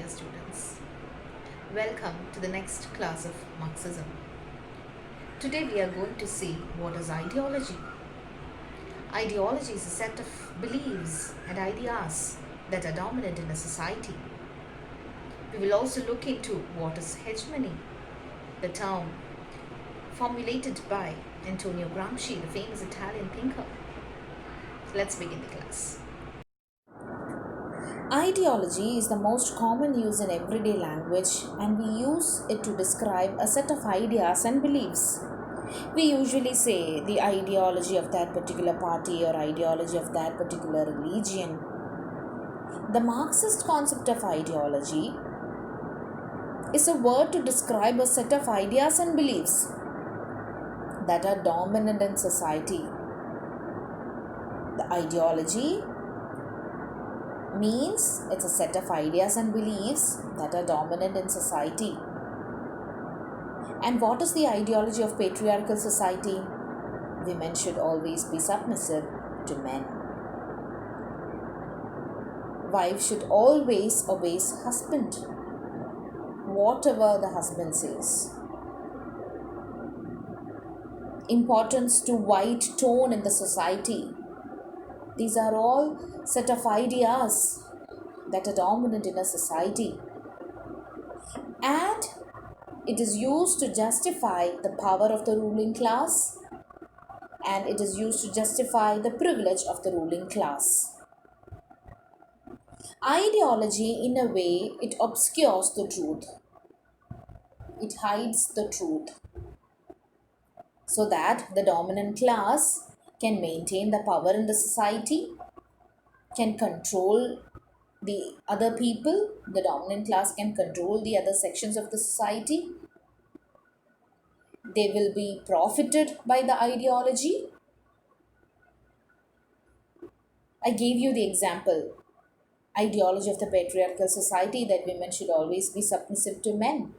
dear students. Welcome to the next class of Marxism. Today we are going to see what is ideology. Ideology is a set of beliefs and ideas that are dominant in a society. We will also look into what is hegemony, the term formulated by Antonio Gramsci, the famous Italian thinker. Let's begin the class. Ideology is the most common use in everyday language, and we use it to describe a set of ideas and beliefs. We usually say the ideology of that particular party or ideology of that particular religion. The Marxist concept of ideology is a word to describe a set of ideas and beliefs that are dominant in society. The ideology means it's a set of ideas and beliefs that are dominant in society. And what is the ideology of patriarchal society? Women should always be submissive to men. Wife should always obey husband, whatever the husband says. Importance to white tone in the society. These are all set of ideas that are dominant in a society. And it is used to justify the power of the ruling class, and it is used to justify the privilege of the ruling class. Ideology, in a way, it obscures the truth. It hides the truth so that the dominant class can maintain the power in the society, can control the other people, the dominant class can control the other sections of the society. They will be profited by the ideology. I gave you the example, ideology of the patriarchal society, that women should always be submissive to men.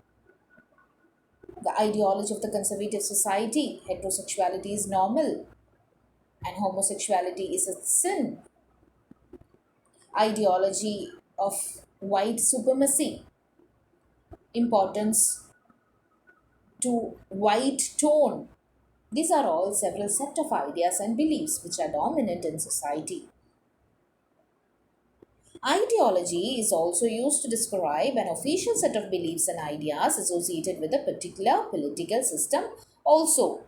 The ideology of the conservative society, heterosexuality is normal and homosexuality is a sin. Ideology of white supremacy, importance to white tone. These are all several set of ideas and beliefs which are dominant in society. Ideology is also used to describe an official set of beliefs and ideas associated with a particular political system also.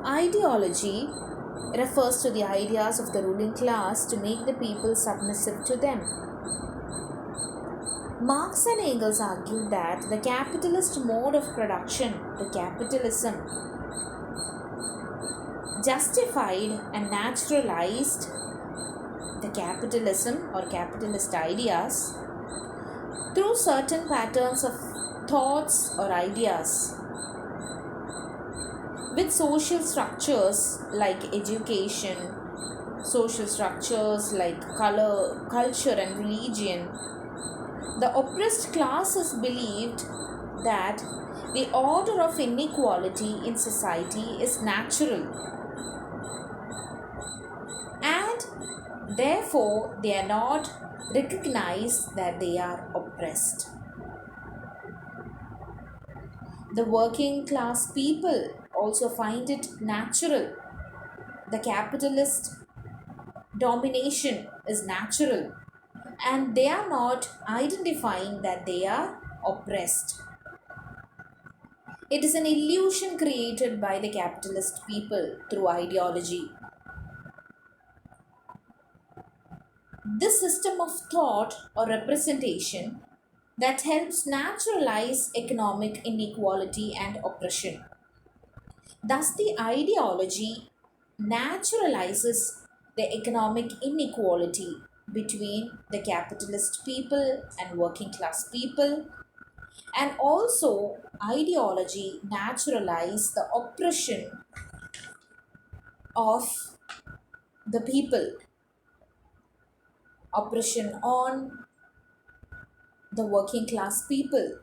Ideology refers to the ideas of the ruling class to make the people submissive to them. Marx and Engels argued that the capitalist mode of production, the capitalism, justified and naturalized the capitalism or capitalist ideas through certain patterns of thoughts or ideas with social structures like education, social structures like color, culture and religion. The oppressed classes believed that the order of inequality in society is natural, and therefore they are not recognized that they are oppressed. The working class people also find it natural. The capitalist domination is natural, and they are not identifying that they are oppressed. It is an illusion created by the capitalist people through ideology. This system of thought or representation that helps naturalize economic inequality and oppression. Thus, the ideology naturalizes the economic inequality between the capitalist people and working class people, and also ideology naturalizes the oppression of the people, oppression on the working class people.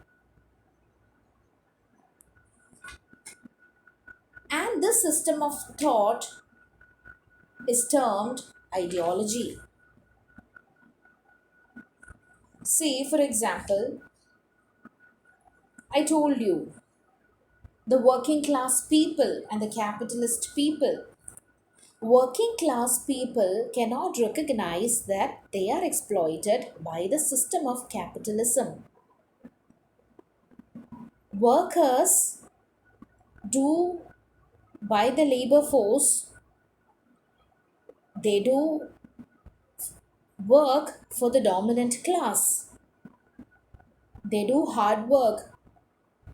And this system of thought is termed ideology. See, for example, I told you the working class people and the capitalist people. Working class people cannot recognize that they are exploited by the system of capitalism. Workers do, by the labor force, they do work for the dominant class. They do hard work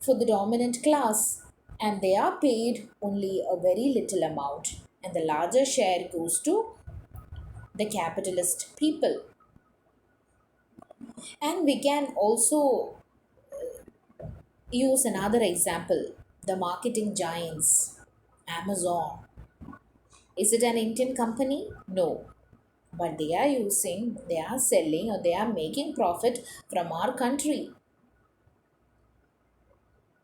for the dominant class and they are paid only a very little amount, and the larger share goes to the capitalist people. And we can also use another example, the marketing giants, Amazon. Is it an Indian company? No. But they are selling or they are making profit from our country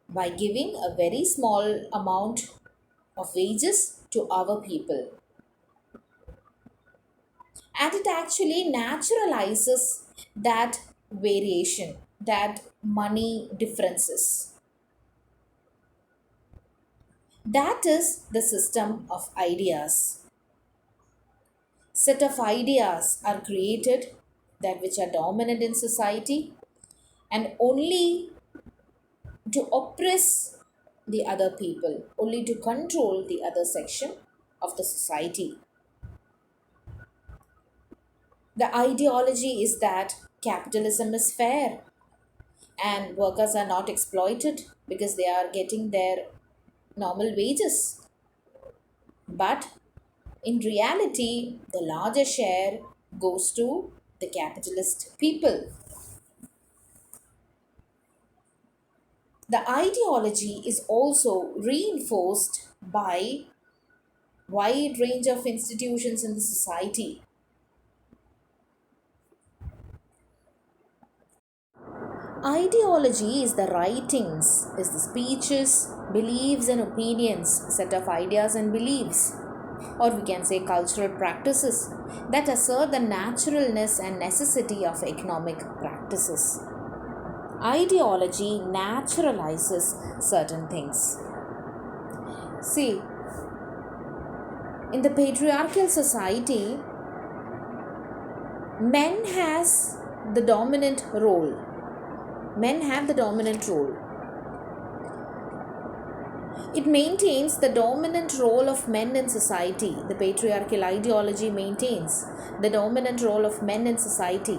by giving a very small amount of wages to our people. And it actually naturalizes that variation, that money differences. That is the system of ideas. Set of ideas are created that which are dominant in society and only to oppress the other people, only to control the other section of the society. The ideology is that capitalism is fair and workers are not exploited because they are getting their normal wages. But in reality, the larger share goes to the capitalist people. The ideology is also reinforced by wide range of institutions in the society. Ideology is the writings, is the speeches, beliefs and opinions, set of ideas and beliefs, or we can say cultural practices that assert the naturalness and necessity of economic practices. Ideology naturalizes certain things. See, in the patriarchal society, men has the dominant role. Men have the dominant role. It maintains the dominant role of men in society. The patriarchal ideology maintains the dominant role of men in society.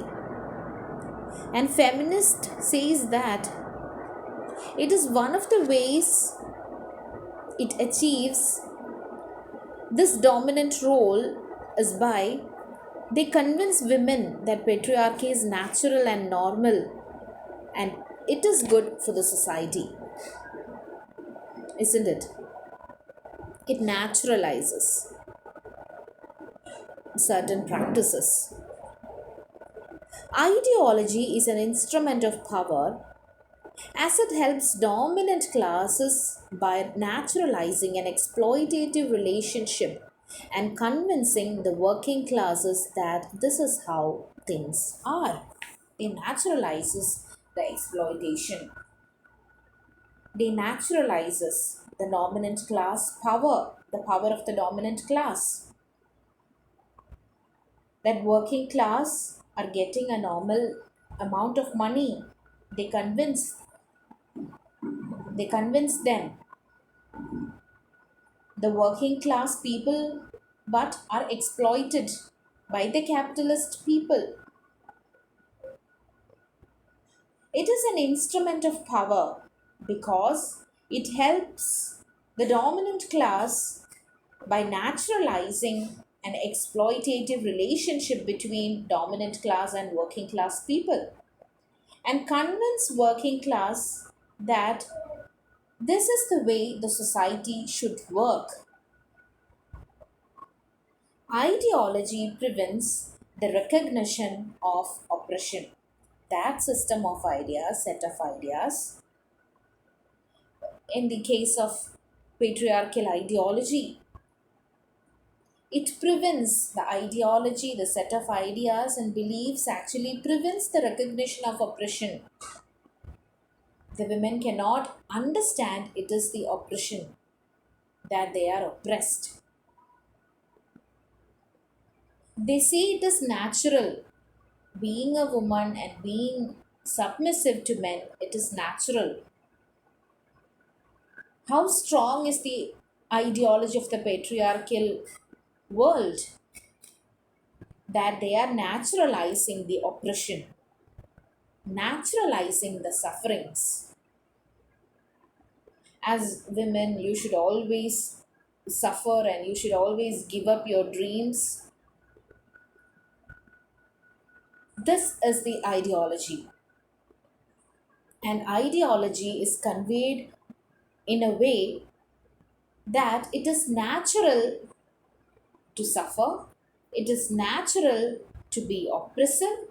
And feminist says that it is one of the ways it achieves this dominant role is by they convince women that patriarchy is natural and normal and it is good for the society, isn't it? It naturalizes certain practices. Ideology is an instrument of power as it helps dominant classes by naturalizing an exploitative relationship and convincing the working classes that this is how things are. It naturalizes the exploitation. They naturalizes the dominant class power, the power of the dominant class. That working class are getting a normal amount of money. They convince they convince them the working class people but are exploited by the capitalist people. It is an instrument of power because it helps the dominant class by naturalizing an exploitative relationship between dominant class and working class people and convince working class that this is the way the society should work. Ideology prevents the recognition of oppression. That system of ideas, set of ideas, in the case of patriarchal ideology, It prevents the ideology, the set of ideas and beliefs actually prevents the recognition of oppression. The women cannot understand it is the oppression, that they are oppressed. They say it is natural. Being a woman and being submissive to men, it is natural. How strong is the ideology of the patriarchal world that they are naturalizing the oppression, naturalizing the sufferings. As women, you should always suffer and you should always give up your dreams. This is the ideology. And ideology is conveyed in a way that it is natural to suffer, it is natural to be oppressive,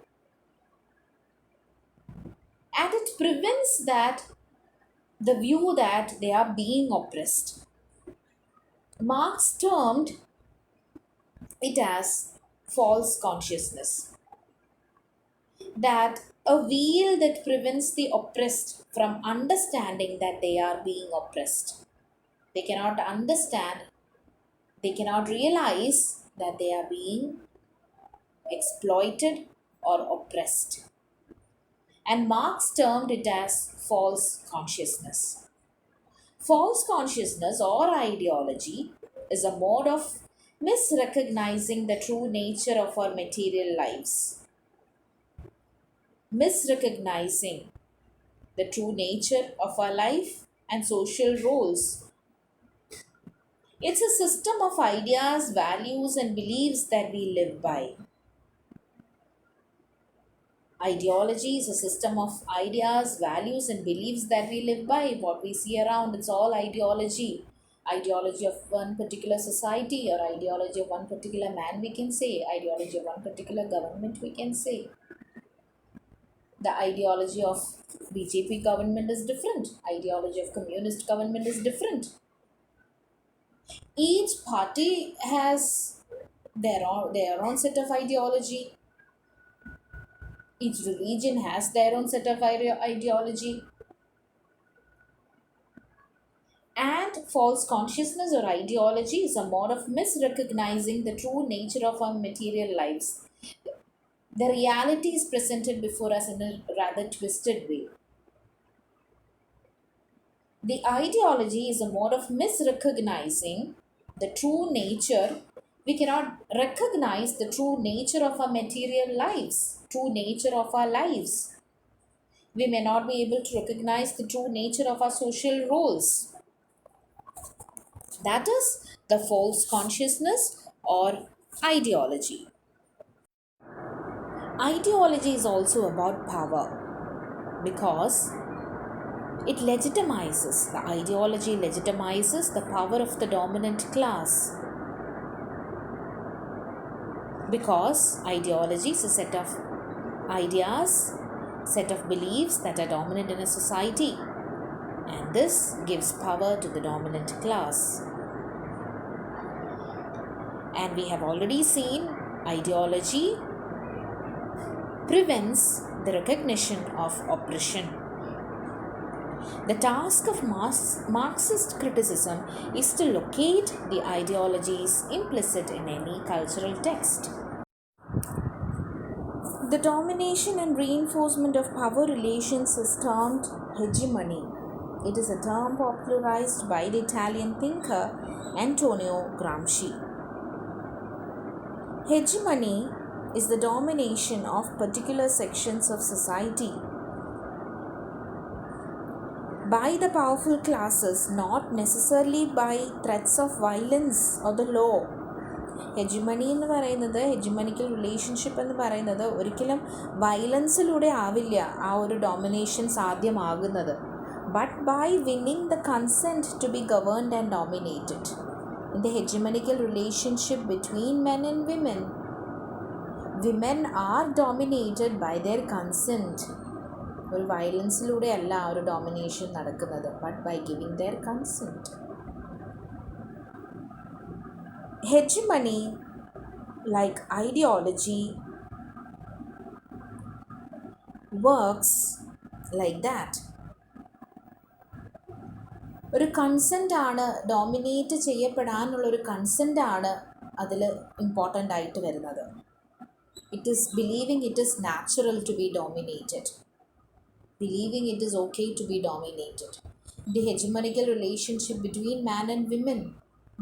and it prevents that the view that they are being oppressed. Marx termed it as false consciousness, that a veil that prevents the oppressed from understanding that they are being oppressed. They cannot understand, they cannot realize that they are being exploited or oppressed. And Marx termed it as false consciousness. False consciousness or ideology is a mode of misrecognizing the true nature of our material lives. Misrecognizing the true nature of our life and social roles. It's a system of ideas, values, and beliefs that we live by. Ideology is a system of ideas, values, and beliefs that we live by. What we see around, it's all ideology. Ideology of one particular society, or ideology of one particular man, we can say. Ideology of one particular government, we can say. The ideology of BJP government is different. Ideology of communist government is different. Each party has their own set of ideology. Each religion has their own set of ideology. And false consciousness or ideology is a mode of misrecognizing the true nature of our material lives. The reality is presented before us in a rather twisted way. The ideology is a mode of misrecognizing the true nature. We cannot recognize the true nature of our material lives, true nature of our lives. We may not be able to recognize the true nature of our social roles. That is the false consciousness or ideology. Ideology is also about power because it legitimizes, the ideology legitimizes the power of the dominant class. Because ideology is a set of ideas, set of beliefs that are dominant in a society, and this gives power to the dominant class. And we have already seen ideology prevents the recognition of oppression. The task of Marxist criticism is to locate the ideologies implicit in any cultural text. The domination and reinforcement of power relations is termed hegemony. It is a term popularized by the Italian thinker Antonio Gramsci. Hegemony is the domination of particular sections of society by the powerful classes, not necessarily by threats of violence or the law. Hegemony എന്ന് പറയുന്നത്, ഹെജിമണിക്കൽ relationship എന്ന് പറയുന്നത് ഒരിക്കലും വയലൻസിലൂടെ ആവില്ല ആ ഒരു domination സാധ്യമാകുന്നത്. But by winning the consent to be governed and dominated. In the hegemonical relationship between men and women, women are dominated by their consent. ഒരു വയലൻസിലൂടെ അല്ല ആ ഒരു ഡോമിനേഷൻ നടക്കുന്നത്, but by giving their consent. Hegemony, like ideology, works like that. ഒരു consent ആണ്, dominate ചെയ്യപ്പെടാനുള്ള ഒരു കൺസെൻ്റ് ആണ് അതിൽ ഇമ്പോർട്ടൻ്റ് ആയിട്ട് വരുന്നത്. It is believing it is natural to be dominated, believing it is okay to be dominated. The hegemonical relationship between man and women,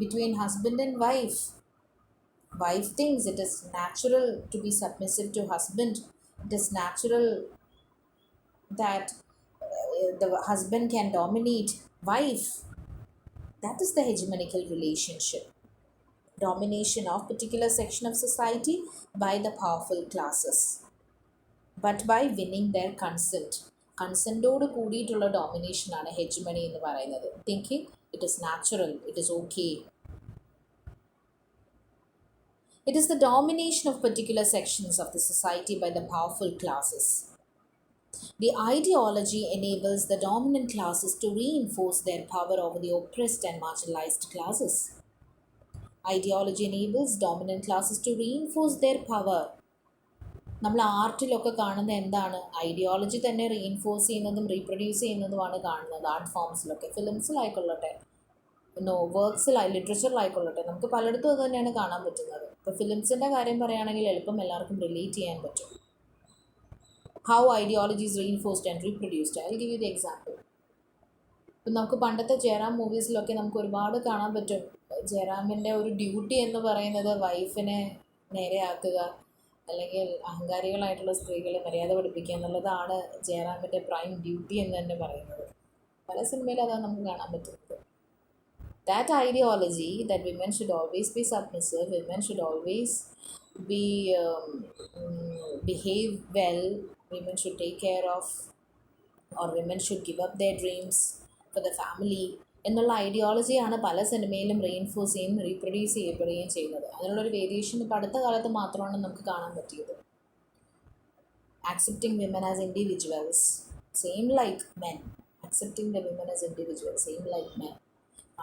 between husband and wife. Wife thinks it is natural to be submissive to husband. It is natural that the husband can dominate wife. That is the hegemonical relationship. Domination of particular section of society by the powerful classes, but by winning their consent. കൺസെൻറ്റോട് കൂടിയിട്ടുള്ള ഡോമിനേഷനാണ് hegemony എന്ന് പറയുന്നത്. Thinking it is natural, it is okay. It is the domination of particular sections of the society by the powerful classes. The ideology enables the dominant classes to reinforce their power over the oppressed and marginalized classes. Ideology enables dominant classes to reinforce their power. നമ്മൾ ആർട്ടിലൊക്കെ കാണുന്ന എന്താണ്? Ideology തന്നെ reinforce ചെയ്യുന്നതും reproduce ചെയ്യുന്നതുമാണ് കാണുന്നത്. Art ഫോംസിലൊക്കെ, ഫിലിംസിലായിക്കൊള്ളട്ടെ, ലിറ്ററേച്ചറിലായിക്കൊള്ളട്ടെ, നമുക്ക് പലയിടത്തും അത് തന്നെയാണ് കാണാൻ പറ്റുന്നത്. ഇപ്പോൾ ഫിലിംസിൻ്റെ കാര്യം പറയുകയാണെങ്കിൽ എളുപ്പം എല്ലാവർക്കും റിലേറ്റ് ചെയ്യാൻ പറ്റും. How ideology is reinforced and reproduced. I will give you the example. ഇപ്പം നമുക്ക് പണ്ടത്തെ ജയറാം മൂവീസിലൊക്കെ നമുക്ക് ഒരുപാട് കാണാൻ പറ്റും. ജയറാമിൻ്റെ ഒരു ഡ്യൂട്ടി എന്ന് പറയുന്നത് വൈഫിനെ നേരെയാക്കുക, അല്ലെങ്കിൽ അഹങ്കാരികളായിട്ടുള്ള സ്ത്രീകളെ മര്യാദ പഠിപ്പിക്കുക എന്നുള്ളതാണ് ജയറാമിൻ്റെ പ്രൈം ഡ്യൂട്ടി എന്ന് തന്നെ പറയുന്നത്. പല സിനിമയിലും അതാണ് നമുക്ക് കാണാൻ പറ്റുന്നത്. That ideology that women should always be submissive, women should always be behave well, women should take care of, or women should give up their dreams for the family എന്നുള്ള ഐഡിയോളജിയാണ് പല സിനിമയിലും റീഇൻഫോഴ്സ് ചെയ്യുകയും റീപ്രൊഡ്യൂസ് ചെയ്യപ്പെടുകയും ചെയ്യുന്നത്. അതിനുള്ളൊരു variation ഇപ്പോൾ അടുത്ത കാലത്ത് മാത്രമാണ് നമുക്ക് കാണാൻ പറ്റിയത്. Accepting women as individuals same like men, accepting the women as individuals same like men.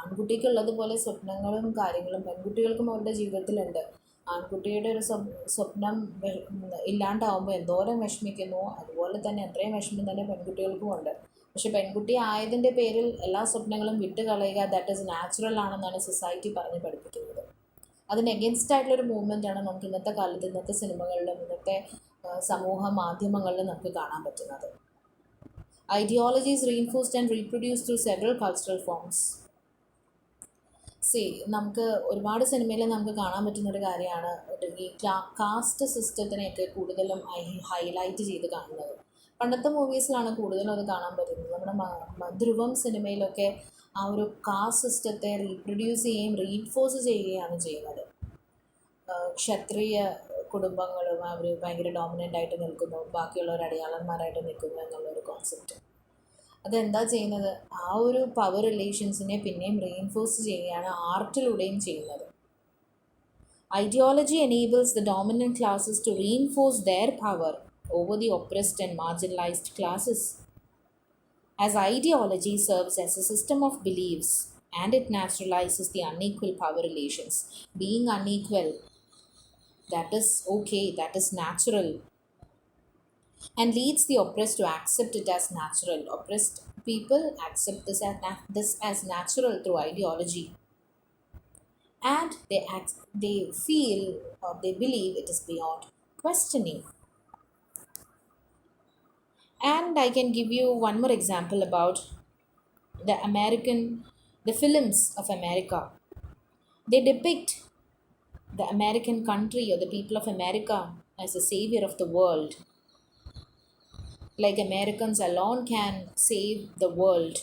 ആൺകുട്ടിക്കുള്ളതുപോലെ സ്വപ്നങ്ങളും കാര്യങ്ങളും പെൺകുട്ടികൾക്കും അവരുടെ ജീവിതത്തിലുണ്ട്. ആൺകുട്ടിയുടെ ഒരു സ്വപ്നം ഇല്ലാണ്ടാവുമ്പോൾ എന്തോരം വിഷമിക്കുന്നു, അതുപോലെ തന്നെ അത്രയും വിഷമം തന്നെ പെൺകുട്ടികൾക്കും ഉണ്ട്. പക്ഷെ പെൺകുട്ടി ആയതിൻ്റെ പേരിൽ എല്ലാ സ്വപ്നങ്ങളും വിട്ട് കളയുക, ദാറ്റ് ഈസ് നാച്ചുറൽ ആണെന്നാണ് സൊസൈറ്റി പറഞ്ഞ് പഠിപ്പിക്കുന്നത്. അതിന് എഗൻസ്റ്റ് ആയിട്ടുള്ളൊരു മൂവ്മെൻറ്റാണ് നമുക്ക് ഇന്നത്തെ കാലത്ത്, ഇന്നത്തെ സിനിമകളിലും ഇന്നത്തെ സമൂഹ മാധ്യമങ്ങളിലും നമുക്ക് കാണാൻ പറ്റുന്നത്. Ideology is reinforced and reproduced through several cultural forms. നമുക്ക് ഒരുപാട് സിനിമയിൽ നമുക്ക് കാണാൻ പറ്റുന്നൊരു കാര്യമാണ് ഈ കാസ്റ്റ് സിസ്റ്റത്തിനെയൊക്കെ കൂടുതലും ഹൈലൈറ്റ് ചെയ്ത് കാണുന്നത്. പണ്ടത്തെ മൂവീസിലാണ് കൂടുതലും അത് കാണാൻ പറ്റുന്നത്. നമ്മുടെ ധ്രുവം സിനിമയിലൊക്കെ ആ ഒരു കാസ്റ്റ് സിസ്റ്റത്തെ റീപ്രൊഡ്യൂസ് ചെയ്യുകയും റീഇൻഫോഴ്സ് ചെയ്യുകയാണ് ചെയ്യുന്നത്. ക്ഷത്രിയ കുടുംബങ്ങളും അവർ ഭയങ്കര ഡോമിനൻ്റ് ആയിട്ട് നിൽക്കുന്നു, ബാക്കിയുള്ളവർ അടയാളന്മാരായിട്ട് നിൽക്കുന്നു എന്നുള്ളൊരു കോൺസെപ്റ്റ്. അതെന്താ ചെയ്യുന്നത്? ആ ഒരു പവർ റിലേഷൻസിനെ പിന്നെയും റീഇൻഫോഴ്സ് ചെയ്യുകയാണ് ആർട്ടിലൂടെയും ചെയ്യുന്നത്. Ideology enables the dominant classes to reinforce their power over the oppressed and marginalized classes. As ideology serves as a system of beliefs and it naturalizes the unequal power relations. Being unequal, that is okay, that is natural, and leads the oppressed to accept it as natural. Oppressed people accept this as natural through ideology, and they feel or they believe it is beyond questioning. And I can give you one more example about the films of America. They depict the American country or the people of America as a savior of the world. Like Americans alone can save the world,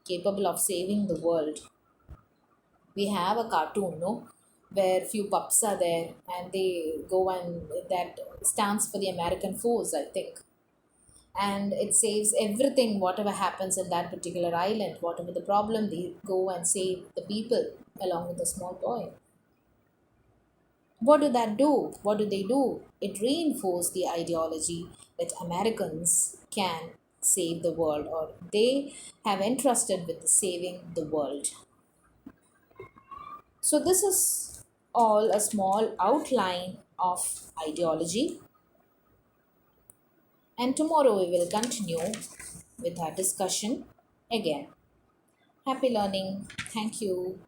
capable of saving the world. We have a cartoon, no, where few pups are there and they go, and that stands for the American force, I think. And it saves everything, whatever happens in that particular island, whatever the problem, they go and save the people along with the small boy. What do that do? What do they do? It reinforces the ideology that Americans can save the world, or they have entrusted with saving the world. So this is all a small outline of ideology. And tomorrow we will continue with our discussion again. Happy learning. Thank you.